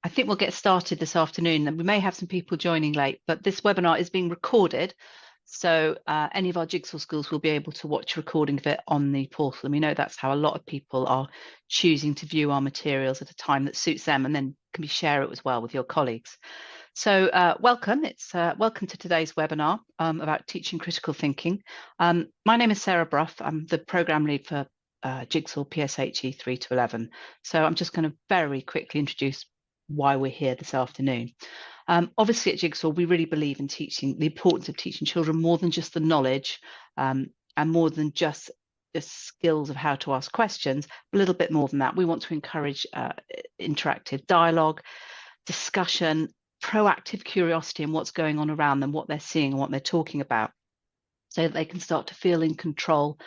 I think we'll get started this afternoon, and we may have some people joining late, but this webinar is being recorded. So any of our Jigsaw schools will be able to watch a recording of it on the portal. And we know that's how a lot of people are choosing to view our materials at a time that suits them, and then can be share it as well with your colleagues. So welcome. Welcome to today's webinar about teaching critical thinking. My name is Sarah Bruff. I'm the program lead for Jigsaw PSHE 3 to 11. So I'm just going to very quickly introduce why we're here this afternoon. Obviously at Jigsaw, we really believe in teaching, the importance of teaching children more than just the knowledge and more than just the skills of how to ask questions, a little bit more than that. We want to encourage interactive dialogue, discussion, proactive curiosity in what's going on around them, what they're seeing and what they're talking about, so that they can start to feel in control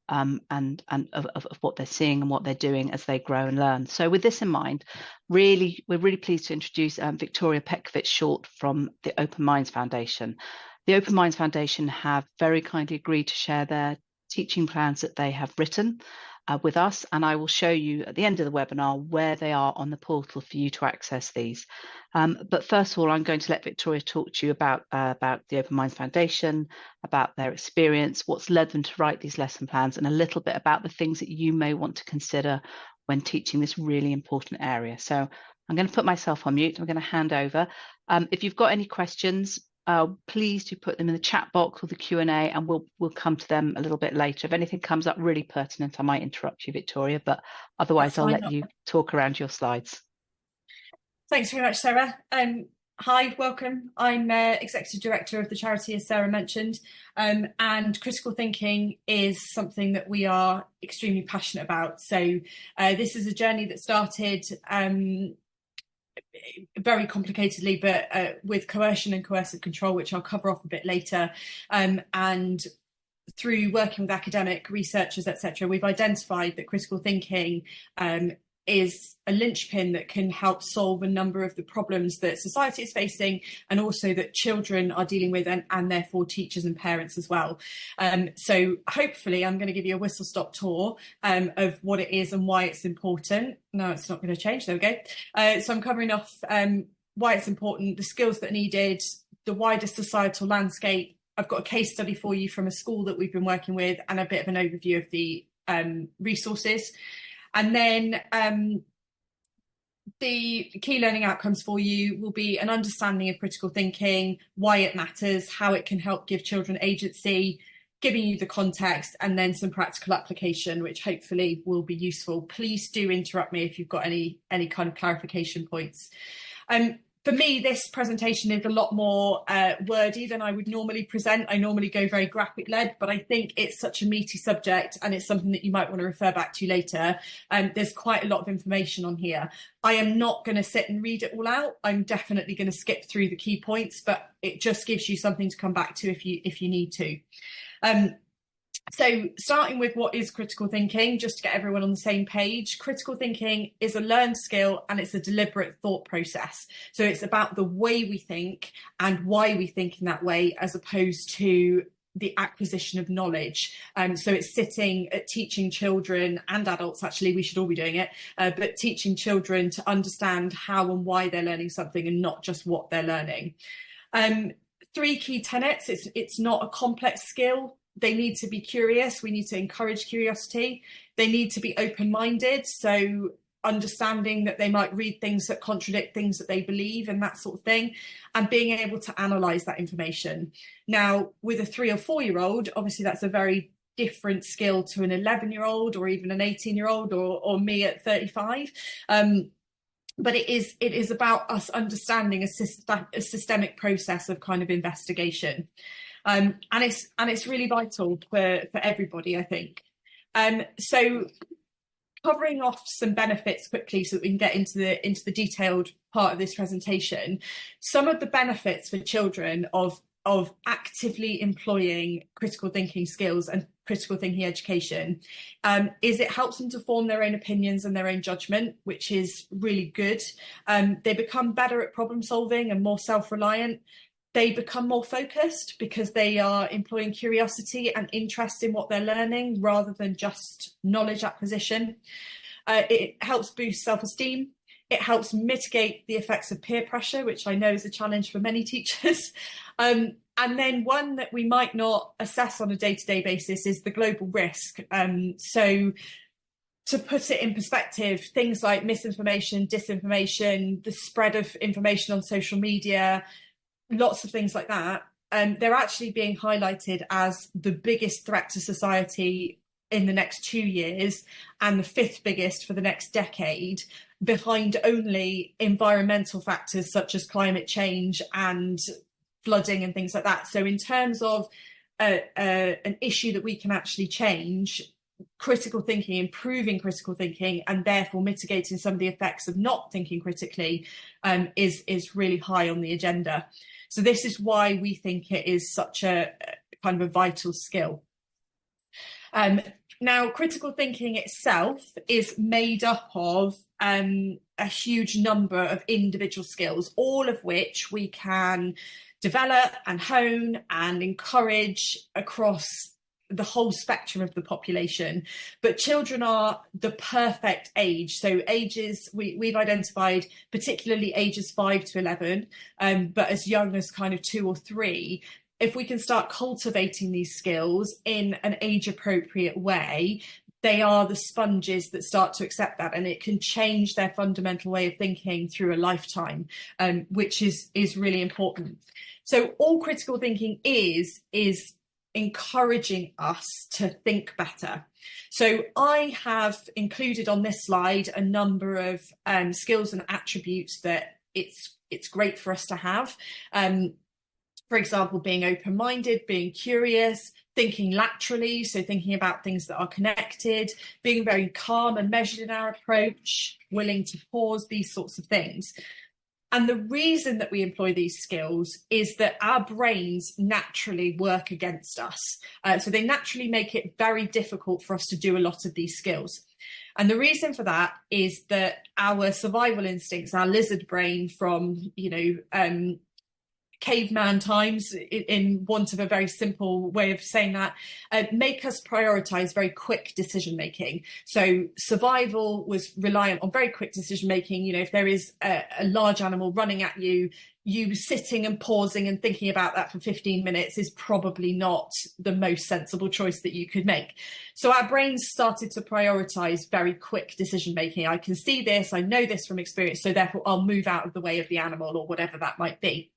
and of what they're seeing and what they're doing as they grow and learn. So with this in mind, we're really pleased to introduce Victoria Petkovic-Short from the Open Minds Foundation. The Open Minds Foundation have very kindly agreed to share their teaching plans that they have written with us, and I will show you at the end of the webinar where they are on the portal for you to access these. But first of all, I'm going to let Victoria talk to you about the Open Minds Foundation, about their experience, what's led them to write these lesson plans, and a little bit about the things that you may want to consider when teaching this really important area. So I'm going to put myself on mute. I'm going to hand over. If you've got any questions, please do put them in the chat box or the Q&A, and we'll come to them a little bit later. If anything comes up really pertinent, I might interrupt you, Victoria, but otherwise I'll let you talk around your slides. Thanks very much, Sarah. Hi, welcome. I'm Executive Director of the charity, as Sarah mentioned, and critical thinking is something that we are extremely passionate about. So this is a journey that started very complicatedly, but with coercion and coercive control, which I'll cover off a bit later, and through working with academic researchers, etc., we've identified that critical thinking is a linchpin that can help solve a number of the problems that society is facing, and also that children are dealing with, and therefore teachers and parents as well. So hopefully I'm going to give you a whistle-stop tour of what it is and why it's important. No, it's not going to change. There we go. So I'm covering off why it's important, the skills that are needed, the wider societal landscape. I've got a case study for you from a school that we've been working with, and a bit of an overview of the resources. And then the key learning outcomes for you will be an understanding of critical thinking, why it matters, how it can help give children agency, giving you the context, and then some practical application, which hopefully will be useful. Please do interrupt me if you've got any kind of clarification points. For me, this presentation is a lot more wordy than I would normally present. I normally go very graphic-led, but I think it's such a meaty subject, and it's something that you might want to refer back to later. There's quite a lot of information on here. I am not going to sit and read it all out. I'm definitely going to skip through the key points, but it just gives you something to come back to if you need to. So starting with what is critical thinking, just to get everyone on the same page. Critical thinking is a learned skill, and it's a deliberate thought process. So it's about the way we think and why we think in that way, as opposed to the acquisition of knowledge. So it's sitting at teaching children and adults, actually, we should all be doing it, but teaching children to understand how and why they're learning something, and not just what they're learning. Three key tenets. It's not a complex skill. They need to be curious. We need to encourage curiosity. They need to be open-minded, so understanding that they might read things that contradict things that they believe and that sort of thing, and being able to analyse that information. Now, with a 3 or 4-year-old, obviously that's a very different skill to an 11-year-old or even an 18-year-old or me at 35. But it is about us understanding a systemic process of kind of investigation. And it's really vital for everybody, I think. So covering off some benefits quickly so that we can get into the detailed part of this presentation. Some of the benefits for children of actively employing critical thinking skills and critical thinking education is it helps them to form their own opinions and their own judgment, which is really good. They become better at problem solving and more self-reliant. They become more focused because they are employing curiosity and interest in what they're learning rather than just knowledge acquisition. It helps boost self-esteem. It helps mitigate the effects of peer pressure, which I know is a challenge for many teachers. And then one that we might not assess on a day-to-day basis is the global risk. So to put it in perspective, things like misinformation, disinformation, the spread of information on social media, lots of things like that, they're actually being highlighted as the biggest threat to society in the next 2 years and the fifth biggest for the next decade, behind only environmental factors such as climate change and flooding and things like that. So in terms of an issue that we can actually change, critical thinking, improving critical thinking, and therefore mitigating some of the effects of not thinking critically is really high on the agenda. So this is why we think it is such a kind of a vital skill. Now, critical thinking itself is made up of a huge number of individual skills, all of which we can develop and hone and encourage across the whole spectrum of the population. But children are the perfect age. So ages, we've identified particularly ages 5 to 11, but as young as kind of 2 or 3, if we can start cultivating these skills in an age appropriate way, they are the sponges that start to accept that, and it can change their fundamental way of thinking through a lifetime, which is really important. So all critical thinking is encouraging us to think better. So I have included on this slide a number of skills and attributes that it's great for us to have. For example, being open-minded, being curious, thinking laterally, so thinking about things that are connected, being very calm and measured in our approach, willing to pause, these sorts of things. And the reason that we employ these skills is that our brains naturally work against us. So they naturally make it very difficult for us to do a lot of these skills. And the reason for that is that our survival instincts, our lizard brain from, caveman times, in want of a very simple way of saying that, make us prioritize very quick decision making. So survival was reliant on very quick decision making. If there is a large animal running at you, you sitting and pausing and thinking about that for 15 minutes is probably not the most sensible choice that you could make. So our brains started to prioritize very quick decision making. I can see this, I know this from experience, so therefore I'll move out of the way of the animal, or whatever that might be.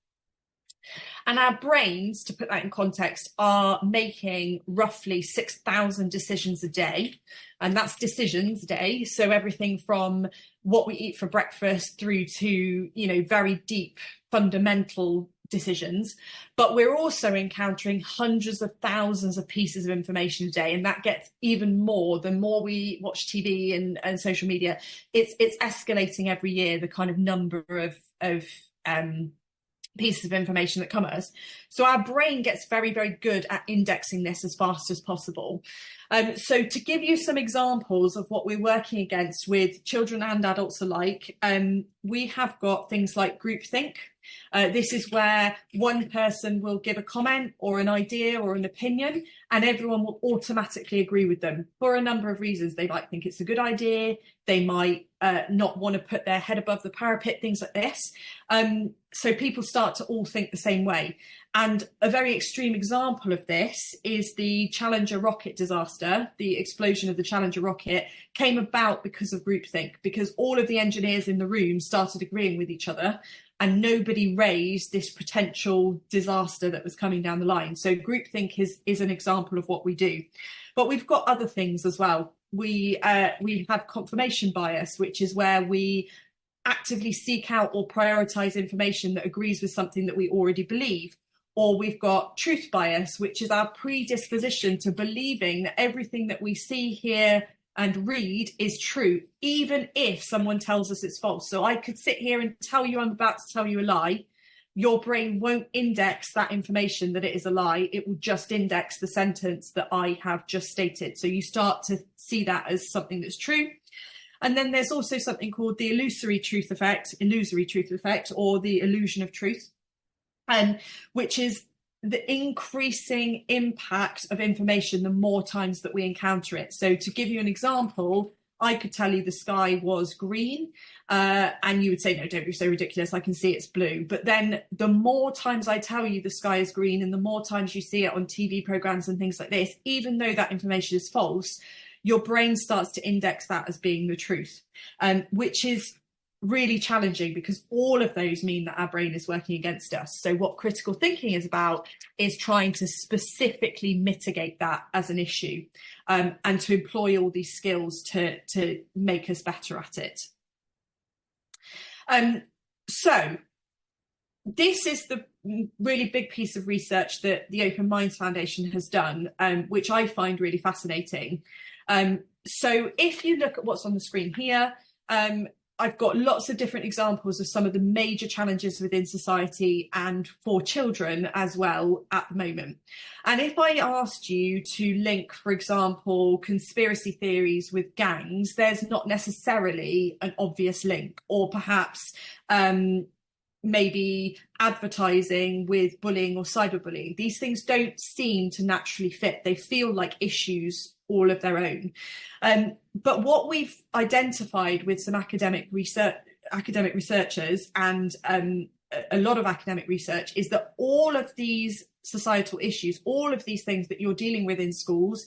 And our brains, to put that in context, are making roughly 6,000 decisions a day. And that's decisions a day. So everything from what we eat for breakfast through to, very deep fundamental decisions. But we're also encountering hundreds of thousands of pieces of information a day. And that gets even more the more we watch TV and social media. It's escalating every year, the kind of number of pieces of information that come at us. So our brain gets very, very good at indexing this as fast as possible. So to give you some examples of what we're working against with children and adults alike, we have got things like groupthink. This is where one person will give a comment or an idea or an opinion, and everyone will automatically agree with them for a number of reasons. They might think it's a good idea. They might not want to put their head above the parapet, things like this. So people start to all think the same way. And a very extreme example of this is the Challenger rocket disaster. The explosion of the Challenger rocket came about because of groupthink, because all of the engineers in the room started agreeing with each other, and nobody raised this potential disaster that was coming down the line. So groupthink is an example of what we do. But we've got other things as well. We have confirmation bias, which is where we actively seek out or prioritize information that agrees with something that we already believe. Or we've got truth bias, which is our predisposition to believing that everything that we see, hear, and read is true, even if someone tells us it's false. So I could sit here and tell you I'm about to tell you a lie. Your brain won't index that information that it is a lie. It will just index the sentence that I have just stated. So you start to see that as something that's true. And then there's also something called the illusory truth effect, or the illusion of truth, which is the increasing impact of information the more times that we encounter it. So to give you an example, I could tell you the sky was green, and you would say, no, don't be so ridiculous, I can see it's blue. But then the more times I tell you the sky is green, and the more times you see it on TV programs and things like this, even though that information is false, your brain starts to index that as being the truth, which is really challenging, because all of those mean that our brain is working against us. So what critical thinking is about is trying to specifically mitigate that as an issue, and to employ all these skills to make us better at it. So this is the really big piece of research that the Open Minds Foundation has done, which I find really fascinating. So if you look at what's on the screen here, I've got lots of different examples of some of the major challenges within society and for children as well at the moment. And if I asked you to link, for example, conspiracy theories with gangs, there's not necessarily an obvious link, or perhaps maybe advertising with bullying or cyberbullying. These things don't seem to naturally fit. They feel like issues all of their own. But what we've identified with some academic researchers and a lot of academic research is that all of these societal issues, all of these things that you're dealing with in schools,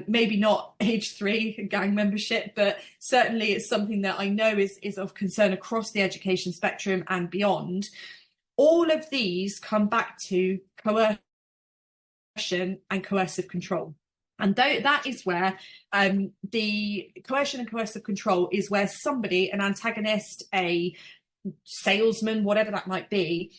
maybe not age 3 gang membership, but certainly it's something that I know is of concern across the education spectrum and beyond. All of these come back to coercion and coercive control. And that is where the coercion and coercive control is where somebody, an antagonist, a salesman, whatever that might be,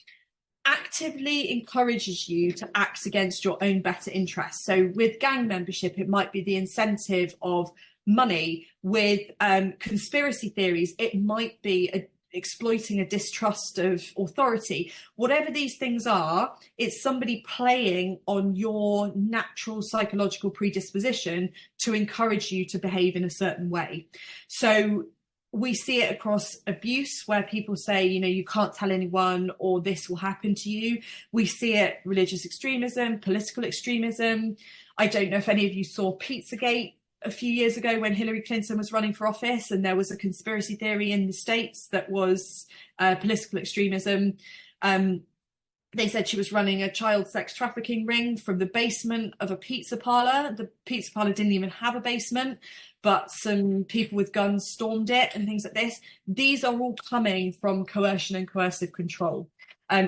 actively encourages you to act against your own better interests. So with gang membership, it might be the incentive of money. With conspiracy theories, it might be exploiting a distrust of authority. Whatever these things are, it's somebody playing on your natural psychological predisposition to encourage you to behave in a certain way. So we see it across abuse, where people say, you know, you can't tell anyone or this will happen to you. We see it religious extremism, political extremism. I don't know if any of you saw Pizzagate a few years ago when Hillary Clinton was running for office, and there was a conspiracy theory in the States that was political extremism. They said she was running a child sex trafficking ring from the basement of a pizza parlor. The pizza parlor didn't even have a basement, but some people with guns stormed it and things like this. These are all coming from coercion and coercive control,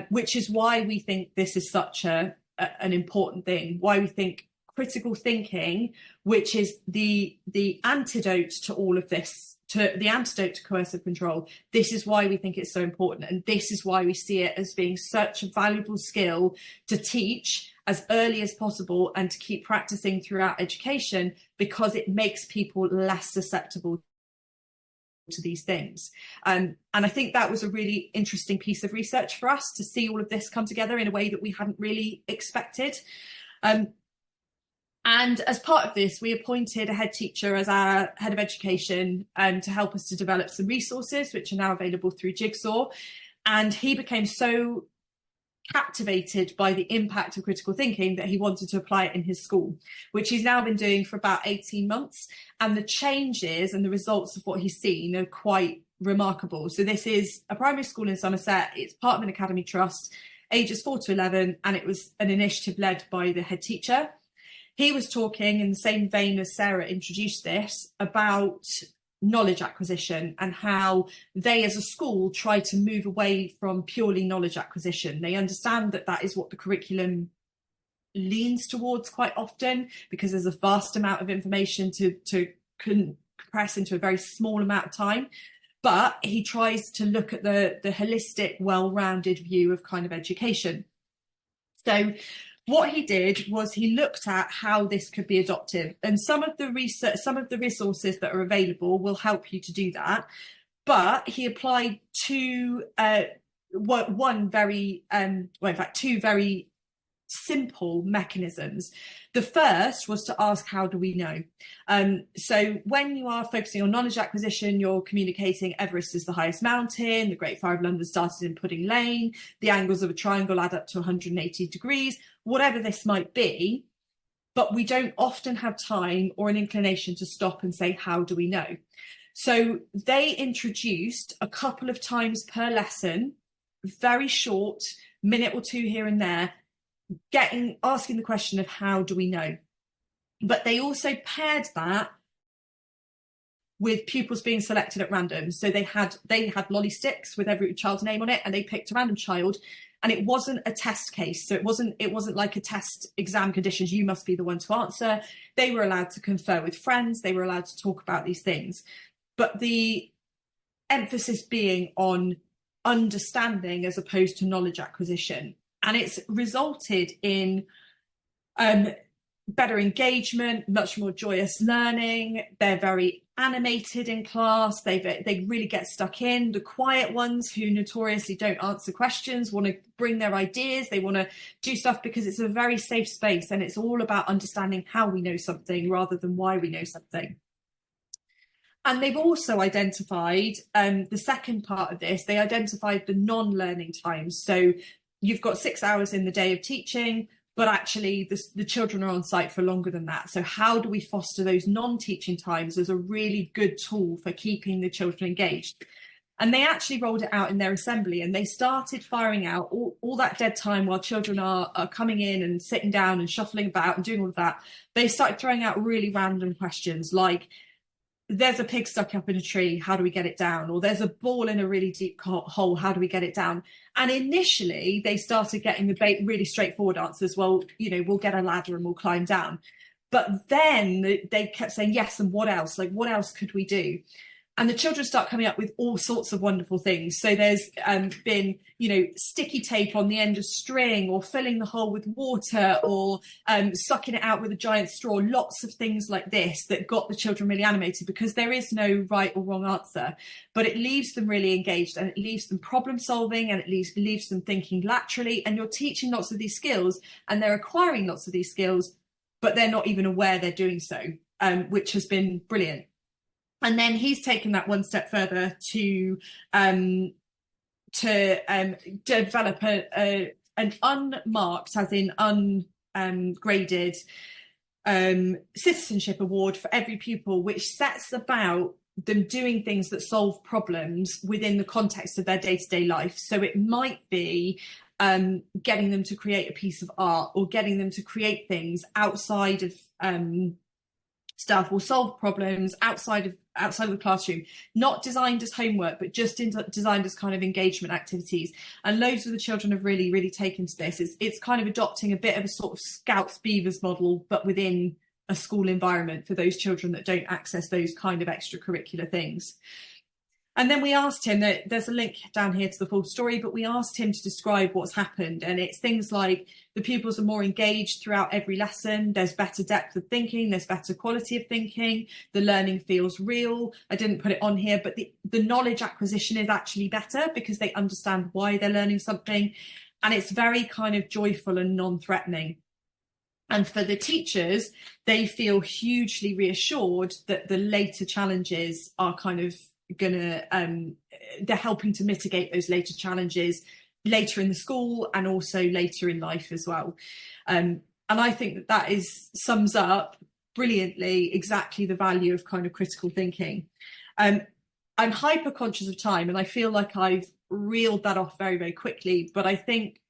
which is why we think this is such an important thing, why we think critical thinking, which is the antidote to all of this, to the antidote to coercive control. This is why we think it's so important, and this is why we see it as being such a valuable skill to teach as early as possible and to keep practicing throughout education, because it makes people less susceptible to these things. And I think that was a really interesting piece of research for us, to see all of this come together in a way that we hadn't really expected. And as part of this, we appointed a head teacher as our head of education to help us to develop some resources, which are now available through Jigsaw. And he became so captivated by the impact of critical thinking that he wanted to apply it in his school, which he's now been doing for about 18 months. And the changes and the results of what he's seen are quite remarkable. So this is a primary school in Somerset. It's part of an academy trust, ages 4 to 11, and it was an initiative led by the head teacher. He was talking in the same vein as Sarah introduced this about knowledge acquisition and how they as a school try to move away from purely knowledge acquisition. They understand that that is what the curriculum leans towards quite often, because there's a vast amount of information to compress into a very small amount of time. But he tries to look at the holistic, well-rounded view of kind of education. So what he did was he looked at how this could be adopted, and some of the research, some of the resources that are available will help you to do that. But he applied two very simple mechanisms. The first was to ask, how do we know? So when you are focusing on knowledge acquisition, you're communicating Everest is the highest mountain, the Great Fire of London started in Pudding Lane, the angles of a triangle add up to 180 degrees, whatever this might be. but we don't often have time or an inclination to stop and say, how do we know? So they introduced a couple of times per lesson, very short, minute or two here and there, asking the question of how do we know? But they also paired that with pupils being selected at random. So they had lolly sticks with every child's name on it, and they picked a random child, and it wasn't a test case. So it wasn't like a test exam conditions, you must be the one to answer. They were allowed to confer with friends, they were allowed to talk about these things. But the emphasis being on understanding as opposed to knowledge acquisition. And it's resulted in better engagement, much more joyous learning. They're very animated in class. They really get stuck in. The quiet ones who notoriously don't answer questions want to bring their ideas. They want to do stuff because it's a very safe space, and it's all about understanding how we know something rather than why we know something. And they've also identified the second part of this. They identified the non-learning times. So you've got 6 hours in the day of teaching, but actually the children are on site for longer than that. So how do we foster those non-teaching times as a really good tool for keeping the children engaged? And they actually rolled it out in their assembly, and they started firing out all that dead time while children are coming in and sitting down and shuffling about and doing all of that. They started throwing out really random questions like, there's a pig stuck up in a tree, how do we get it down? Or there's a ball in a really deep hole, how do we get it down? And initially they started getting the really straightforward answers. Well, we'll get a ladder and we'll climb down. But then they kept saying, yes, and what else? Like, what else could we do? And the children start coming up with all sorts of wonderful things. So there's been, sticky tape on the end of string, or filling the hole with water, or sucking it out with a giant straw. Lots of things like this that got the children really animated, because there is no right or wrong answer, but it leaves them really engaged, and it leaves them problem solving, and it leaves them thinking laterally. And you're teaching lots of these skills, and they're acquiring lots of these skills, but they're not even aware they're doing so, which has been brilliant. And then he's taken that one step further to develop an unmarked, as in ungraded, citizenship award for every pupil, which sets about them doing things that solve problems within the context of their day-to-day life. So it might be getting them to create a piece of art, or getting them to create things outside of stuff, or solve problems outside of the classroom, not designed as homework, but just designed as kind of engagement activities. And loads of the children have really, really taken to this. It's kind of adopting a bit of a sort of Scouts Beavers model, but within a school environment for those children that don't access those kind of extracurricular things. And then we asked him, that there's a link down here to the full story, but we asked him to describe what's happened. And it's things like the pupils are more engaged throughout every lesson. There's better depth of thinking. There's better quality of thinking. The learning feels real. I didn't put it on here, but the knowledge acquisition is actually better because they understand why they're learning something. And it's very kind of joyful and non-threatening. And for the teachers, they feel hugely reassured that the later challenges are kind of they're helping to mitigate those later challenges later in the school, and also later in life as well. And I think that sums up brilliantly exactly the value of kind of critical thinking. I'm hyper conscious of time, and I feel like I've reeled that off very, very quickly, but I think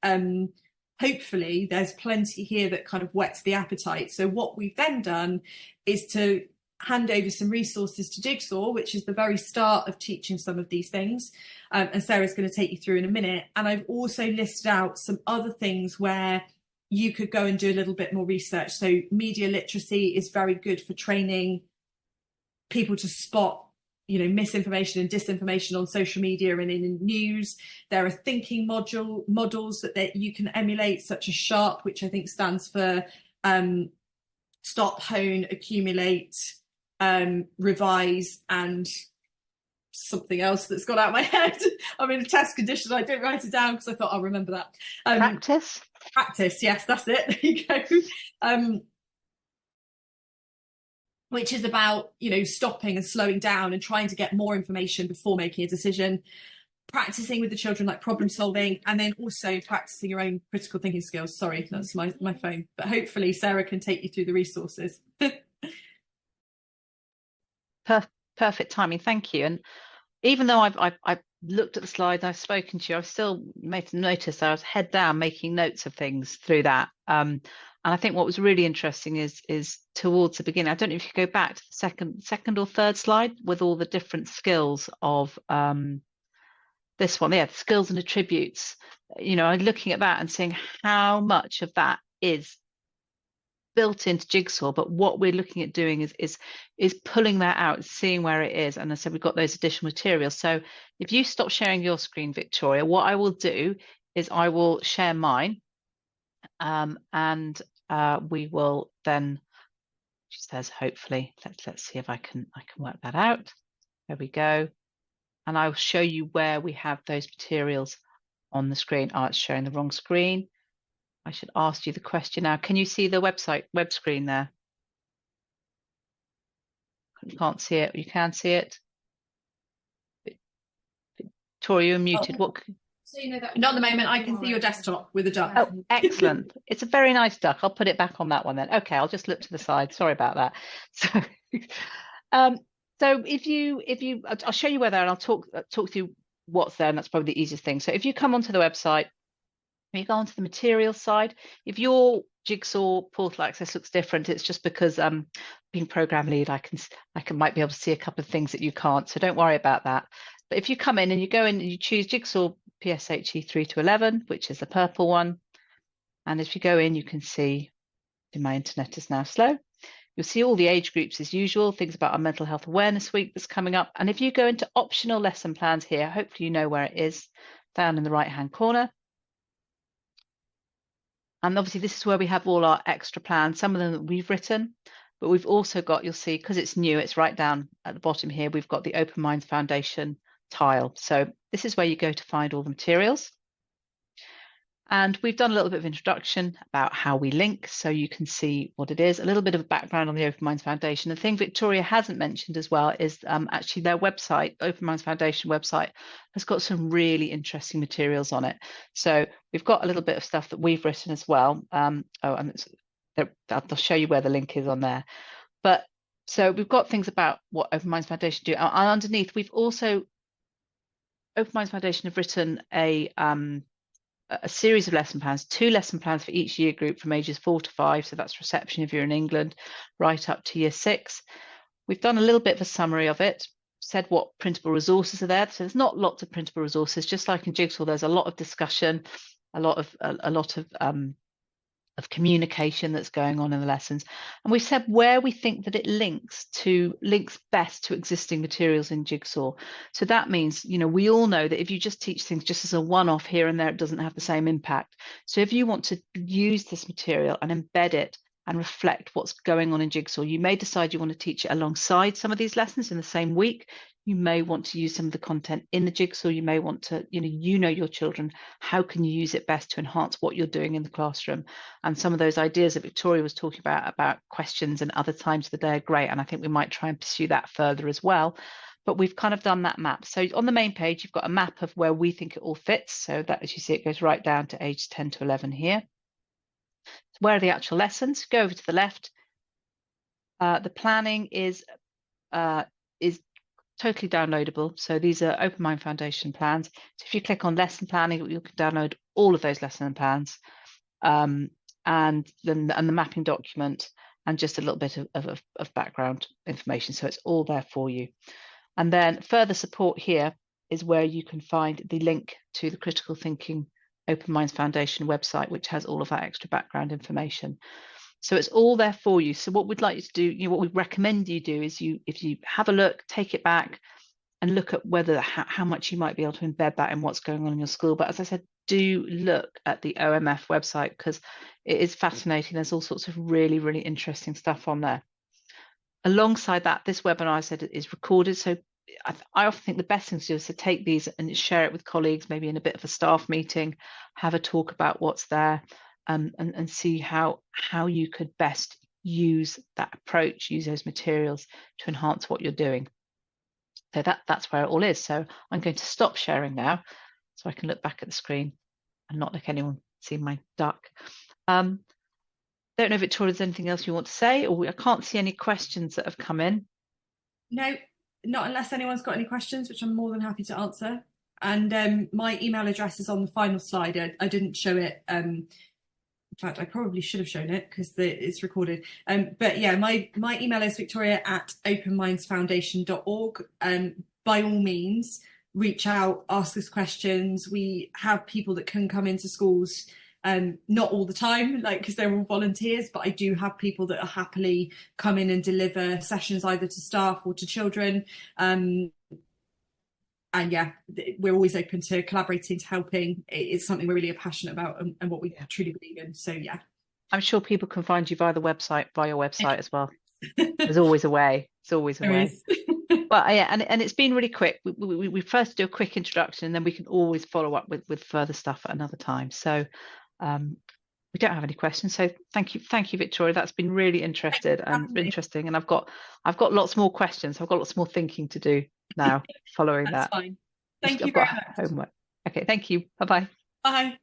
hopefully there's plenty here that kind of whets the appetite. So what we've then done is to hand over some resources to Jigsaw, which is the very start of teaching some of these things. And Sarah's going to take you through in a minute. And I've also listed out some other things where you could go and do a little bit more research. So media literacy is very good for training people to spot, misinformation and disinformation on social media and in news. There are thinking models that you can emulate, such as SHARP, which I think stands for stop, hone, accumulate, revise, and something else that's got out of my head. I'm in a test condition. I didn't write it down because I thought I'll remember that. Practice, yes, that's it. There you go. Which is about, stopping and slowing down and trying to get more information before making a decision. practicing with the children, like problem solving, and then also practicing your own critical thinking skills. Sorry, that's my phone. But hopefully Sarah can take you through the resources. Perfect timing, thank you. And even though I've looked at the slides, I've spoken to you, I've still made notice I was head down making notes of things through that. And I think what was really interesting is towards the beginning. I don't know if you go back to the second or third slide with all the different skills of this one, yeah, the skills and attributes. You know, I'm looking at that and seeing how much of that is built into Jigsaw, but what we're looking at doing is pulling that out, seeing where it is. And I said we've got those additional materials. So if you stop sharing your screen, Victoria, what I will do is I will share mine, and we will then. She says, hopefully, let's see if I can work that out. There we go. And I'll show you where we have those materials on the screen. Oh, it's showing the wrong screen. I should ask you the question now. Can you see the web screen there? You can't see it. You can see it. Victoria, you're muted. Oh. What? So you know that. Not at the moment. I can see your desktop with a duck. Oh, excellent. It's a very nice duck. I'll put it back on that one then. Okay, I'll just look to the side. Sorry about that. So, so if you, I'll show you where there, and I'll talk through what's there, and that's probably the easiest thing. So if you come onto the website, when you go onto the materials side, if your Jigsaw portal access looks different, it's just because being program lead, I might be able to see a couple of things that you can't. So don't worry about that. But if you come in and you go in and you choose Jigsaw PSHE 3 to 11, which is the purple one, and if you go in, you can see my internet is now slow. You'll see all the age groups as usual, things about our mental health awareness week that's coming up. And if you go into optional lesson plans here, hopefully you know where it is, down in the right hand corner. And obviously this is where we have all our extra plans, some of them that we've written, but we've also got, you'll see, because it's new, it's right down at the bottom here, we've got the Open Minds Foundation tile. So this is where you go to find all the materials. And we've done a little bit of introduction about how we link, so you can see what it is, a little bit of background on the Open Minds Foundation. The thing Victoria hasn't mentioned as well is actually their website, Open Minds Foundation website, has got some really interesting materials on it. So we've got a little bit of stuff that we've written as well. And I'll show you where the link is on there. But so we've got things about what Open Minds Foundation do. And underneath, we've also, Open Minds Foundation have written a series of lesson plans, 2 lesson plans for each year group from ages 4 to 5. So that's reception if you're in England, right up to year 6. We've done a little bit of a summary of it, said what printable resources are there. So there's not lots of printable resources, just like in Jigsaw, there's a lot of discussion, a lot of communication that's going on in the lessons. And we've said where we think that it links best to existing materials in Jigsaw. So that means, you know, we all know that if you just teach things just as a one-off here and there, it doesn't have the same impact. So if you want to use this material and embed it and reflect what's going on in Jigsaw, you may decide you want to teach it alongside some of these lessons in the same week. You may want to use some of the content in the Jigsaw. You may want to, you know your children. How can you use it best to enhance what you're doing in the classroom? And some of those ideas that Victoria was talking about questions and other times of the day are great. And I think we might try and pursue that further as well. But we've kind of done that map. So on the main page, you've got a map of where we think it all fits. So that, as you see, it goes right down to age 10 to 11 here. Where are the actual lessons? Go over to the left. The planning is totally downloadable. So these are Open Mind Foundation plans. So if you click on lesson planning, you can download all of those lesson plans, and the mapping document, and just a little bit of background information. So it's all there for you. And then further support here is where you can find the link to the Critical Thinking Open Minds Foundation website, which has all of that extra background information. So it's all there for you. So what we'd like you to do, what we recommend you do is if you have a look, take it back and look at whether how much you might be able to embed that in what's going on in your school. But as I said, do look at the OMF website because it is fascinating. There's all sorts of really, really interesting stuff on there. Alongside that, this webinar, I said, is recorded. So I often think the best thing to do is to take these and share it with colleagues, maybe in a bit of a staff meeting, have a talk about what's there. And see how you could best use that approach, use those materials to enhance what you're doing. So that's where it all is. So I'm going to stop sharing now so I can look back at the screen and not let anyone see my duck. Don't know, Victoria, there's anything else you want to say, or I can't see any questions that have come in. No, not unless anyone's got any questions, which I'm more than happy to answer. And my email address is on the final slide. I didn't show it. In fact, I probably should have shown it because it's recorded. But yeah, my email is victoria@openmindsfoundation.org. By all means, reach out, ask us questions. We have people that can come into schools, not all the time, like because they're all volunteers, but I do have people that are happily come in and deliver sessions either to staff or to children. And yeah, we're always open to collaborating, to helping. It's something we're really passionate about and what we truly believe in. So yeah, I'm sure people can find you via your website as well. There's always a way. It's always a there way. is. But yeah, and it's been really quick. We first do a quick introduction, and then we can always follow up with further stuff at another time. So we don't have any questions. So thank you, Victoria. That's been really interesting, and I've got lots more questions. I've got lots more thinking to do now following That's that. fine. Thank you I've very got much. homework. Okay, thank you. Bye-bye. Bye.